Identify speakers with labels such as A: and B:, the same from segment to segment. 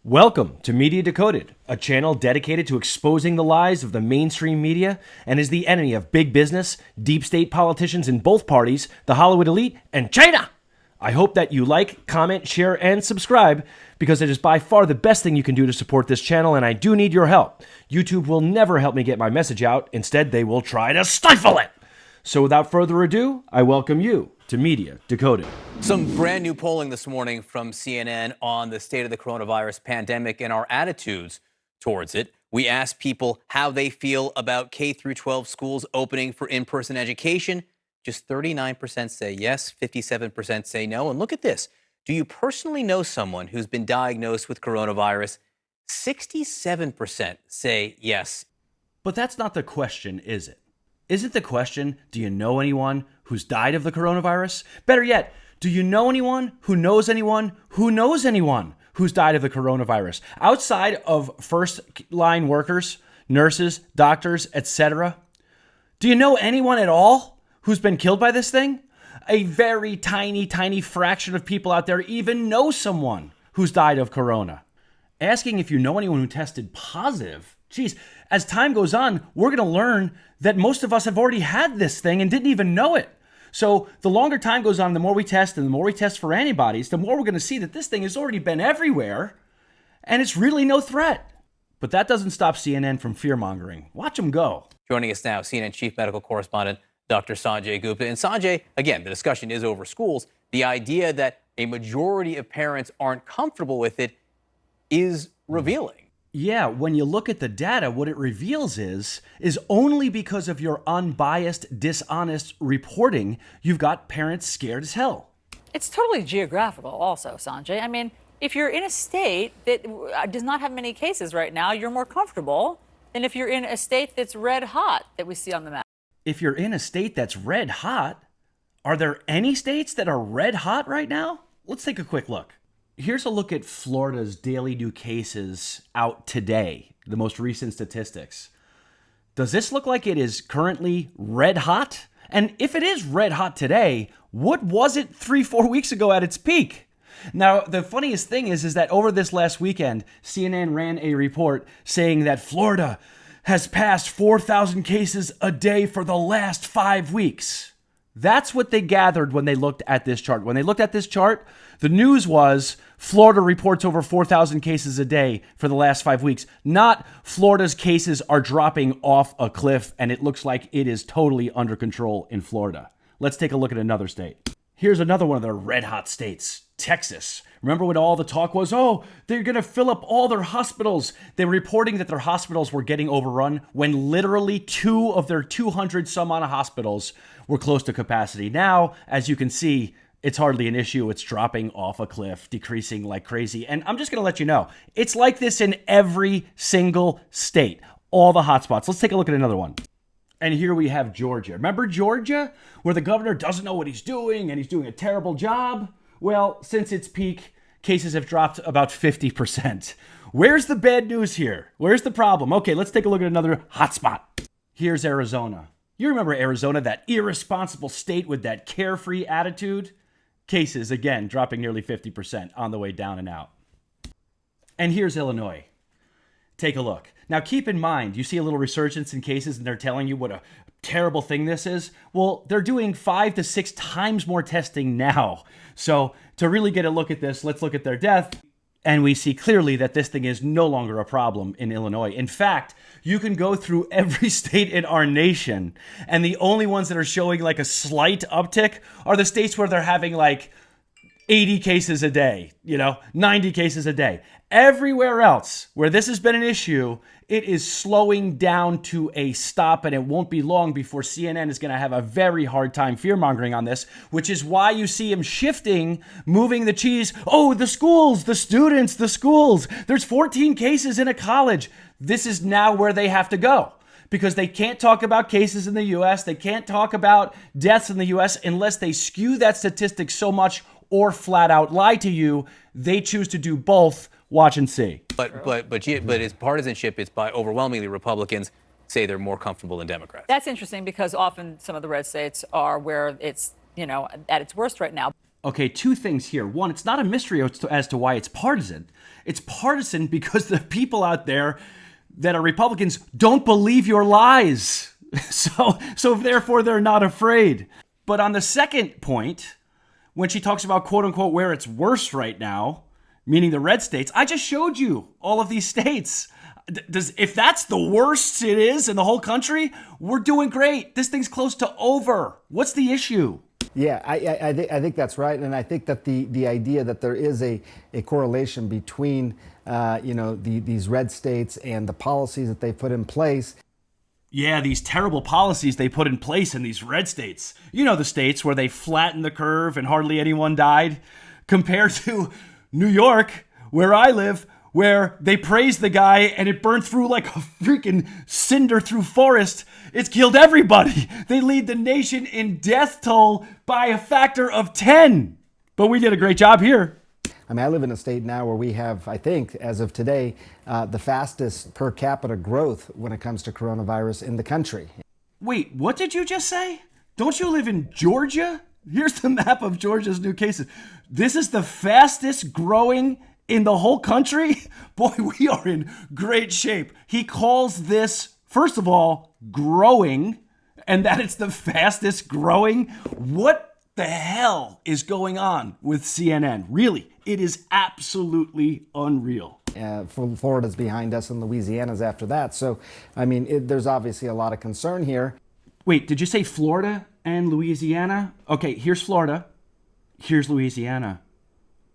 A: Welcome to Media Decoded, a channel dedicated to exposing the lies of the mainstream media and is the enemy of big business, deep state politicians in both parties, the Hollywood elite, and China. I hope that you like, comment, share, and subscribe because it is by far the best thing you can do to support this channel, and I do need your help. YouTube will never help me get my message out. Instead, they will try to stifle it. So without further ado, I welcome you to Media Decoded.
B: Some brand new polling this morning from CNN on the state of the coronavirus pandemic and our attitudes towards it. We asked people how they feel about K through 12 schools opening for in-person education. Just 39% say yes, 57% say no. And look at this. Do you personally know someone who's been diagnosed with coronavirus? 67% say yes.
A: But that's not the question, is it? Isn't the question, do you know anyone who's died of the coronavirus? Better yet, do you know anyone who knows anyone who knows anyone who's died of the coronavirus? Outside of first-line workers, nurses, doctors, etc., do you know anyone at all who's been killed by this thing? A very tiny, tiny fraction of people out there even know someone who's died of corona. Asking if you know anyone who tested positive, geez, as time goes on, we're going to learn that most of us have already had this thing and didn't even know it. So the longer time goes on, the more we test and the more we test for antibodies, the more we're going to see that this thing has already been everywhere and it's really no threat. But that doesn't stop CNN from fear-mongering. Watch them go.
B: Joining us now, CNN Chief Medical Correspondent Dr. Sanjay Gupta. And Sanjay, again, the discussion is over schools. The idea that a majority of parents aren't comfortable with it is revealing.
A: Yeah, when you look at the data, what it reveals is only because of your unbiased, dishonest reporting, you've got parents scared as hell.
C: It's totally geographical also, Sanjay. I mean, if you're in a state that does not have many cases right now, you're more comfortable than if you're in a state that's red hot that we see on the map.
A: If you're in a state that's red hot, are there any states that are red hot right now? Let's take a quick look. Here's a look at Florida's daily new cases out today, the most recent statistics. Does this look like it is currently red hot? And if it is red hot today, what was it 3-4 weeks ago at its peak? Now, the funniest thing is that over this last weekend, CNN ran a report saying that Florida has passed 4,000 cases a day for the last 5 weeks. That's what they gathered when they looked at this chart. When they looked at this chart, the news was Florida reports over 4,000 cases a day for the last 5 weeks. Not Florida's cases are dropping off a cliff and it looks like it is totally under control in Florida. Let's take a look at another state. Here's another one of their red hot states, Texas. Remember when all the talk was, oh, they're going to fill up all their hospitals. They were reporting that their hospitals were getting overrun when literally 2 of their 200 some odd hospitals were close to capacity. Now, as you can see, it's hardly an issue. It's dropping off a cliff, decreasing like crazy. And I'm just going to let you know, it's like this in every single state, all the hotspots. Let's take a look at another one. And here we have Georgia. Remember Georgia, where the governor doesn't know what he's doing and he's doing a terrible job? Well, since its peak, cases have dropped about 50%. Where's the bad news here? Where's the problem? Okay, let's take a look at another hotspot. Here's Arizona. You remember Arizona, that irresponsible state with that carefree attitude? Cases, again, dropping nearly 50% on the way down and out. And here's Illinois. Take a look. Now, keep in mind, you see a little resurgence in cases and they're telling you what a terrible thing this is. Well, they're doing 5 to 6 times more testing now. So to really get a look at this, let's look at their death. And we see clearly that this thing is no longer a problem in Illinois. In fact, you can go through every state in our nation, and the only ones that are showing like a slight uptick are the states where they're having like 80 cases a day, 90 cases a day. Everywhere else where this has been an issue, it is slowing down to a stop, and it won't be long before CNN is going to have a very hard time fear-mongering on this, which is why you see him shifting, moving the cheese. Oh, the schools, the students, the schools. There's 14 cases in a college. This is now where they have to go because they can't talk about cases in the U.S. They can't talk about deaths in the U.S. unless they skew that statistic so much or flat out lie to you. They choose to do both. Watch and see.
B: But his partisanship is by overwhelmingly Republicans say they're more comfortable than Democrats.
C: That's interesting because often some of the red states are where it's, at its worst right now.
A: Okay, two things here. One, it's not a mystery as to why it's partisan. It's partisan because the people out there that are Republicans don't believe your lies. So therefore they're not afraid. But on the second point, when she talks about quote unquote where it's worse right now, meaning the red states, I just showed you all of these states. If that's the worst it is in the whole country, we're doing great. This thing's close to over. What's the issue?
D: Yeah, I think that's right, and I think that the idea that there is a correlation between these red states and the policies that they put in place.
A: Yeah, these terrible policies they put in place in these red states. You know, the states where they flattened the curve and hardly anyone died, compared to New York, where I live, where they praised the guy and it burned through like a freaking cinder through forest. It's killed everybody. They lead the nation in death toll by a factor of 10. But we did a great job here.
D: I mean, I live in a state now where we have, I think, as of today, the fastest per capita growth when it comes to coronavirus in the country.
A: Wait, what did you just say? Don't you live in Georgia? Here's the map of Georgia's new cases. This is the fastest growing in the whole country? Boy, we are in great shape. He calls this, first of all, growing, and that it's the fastest growing. What the hell is going on with CNN? Really, it is absolutely unreal.
D: Florida's behind us and Louisiana's after that. So, I mean, there's obviously a lot of concern here.
A: Wait, did you say Florida and Louisiana? Okay, here's Florida. Here's Louisiana.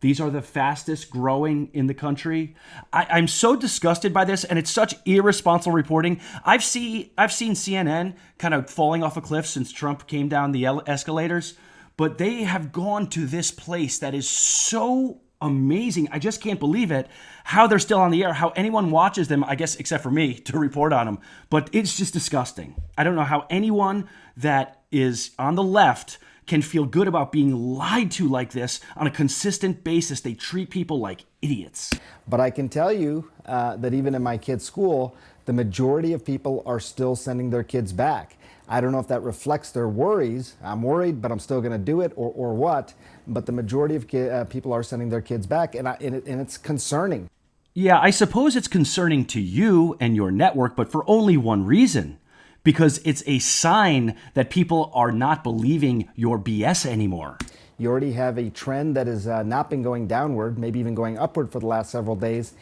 A: These are the fastest growing in the country. I'm so disgusted by this, and it's such irresponsible reporting. I've seen CNN kind of falling off a cliff since Trump came down the escalators, but they have gone to this place that is so amazing. I just can't believe it, how they're still on the air, how anyone watches them, I guess, except for me, to report on them. But it's just disgusting. I don't know how anyone that is on the left can feel good about being lied to like this on a consistent basis. They treat people like idiots.
D: But I can tell you that even in my kids' school, the majority of people are still sending their kids back. I don't know if that reflects their worries. I'm worried, but I'm still going to do it, or what. But the majority of people are sending their kids back, and it's concerning.
A: Yeah, I suppose it's concerning to you and your network, but for only one reason. Because it's a sign that people are not believing your BS anymore.
D: You already have a trend that has not been going downward, maybe even going upward for the last several days.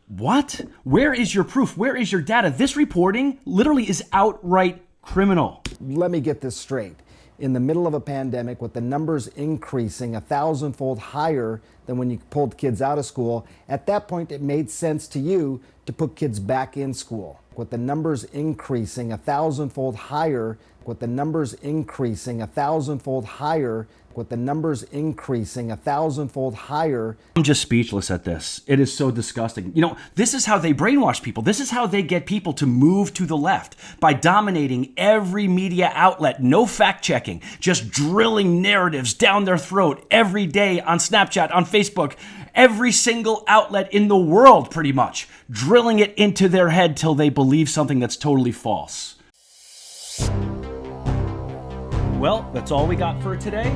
A: What? Where is your proof? Where is your data? This reporting literally is outright criminal.
D: Let me get this straight. In the middle of a pandemic, with the numbers increasing 1,000-fold higher than when you pulled kids out of school, at that point it made sense to you to put kids back in school. With the numbers increasing 1,000-fold higher, with the numbers increasing 1,000-fold higher, with the numbers increasing 1,000-fold higher.
A: I'm just speechless at this. It is so disgusting. You know, this is how they brainwash people. This is how they get people to move to the left, by dominating every media outlet, no fact checking, just drilling narratives down their throat every day on Snapchat, on Facebook, every single outlet in the world, pretty much, drilling it into their head till they believe something that's totally false. Well, that's all we got for today.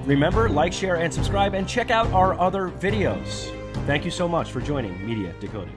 A: Remember, like, share, and subscribe, and check out our other videos. Thank you so much for joining Media Decoded.